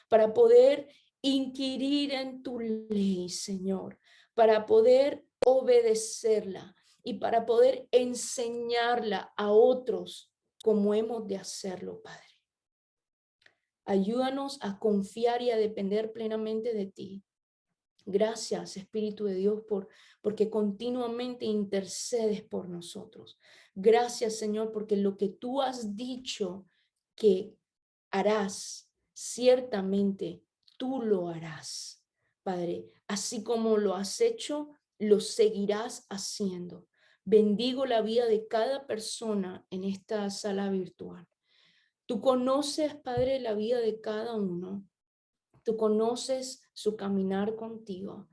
para poder inquirir en tu ley, Señor, para poder obedecerla y para poder enseñarla a otros como hemos de hacerlo, Padre. Ayúdanos a confiar y a depender plenamente de ti. Gracias, Espíritu de Dios, porque continuamente intercedes por nosotros. Gracias, Señor, porque lo que tú has dicho que harás, ciertamente tú lo harás, Padre. Así como lo has hecho, lo seguirás haciendo. Bendigo la vida de cada persona en esta sala virtual. Tú conoces, Padre, la vida de cada uno. Tú conoces su caminar contigo.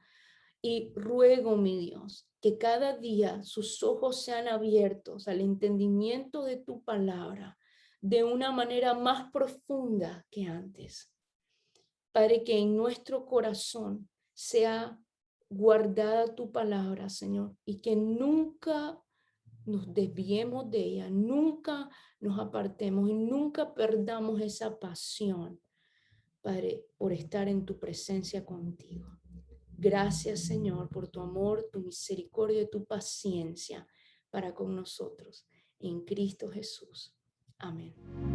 Y ruego, mi Dios, que cada día sus ojos sean abiertos al entendimiento de tu palabra de una manera más profunda que antes. Padre, que en nuestro corazón sea guardada tu palabra, Señor, y que nunca nos desviemos de ella, nunca nos apartemos y nunca perdamos esa pasión, Padre, por estar en tu presencia contigo. Gracias, Señor, por tu amor, tu misericordia y tu paciencia para con nosotros. En Cristo Jesús. Amén.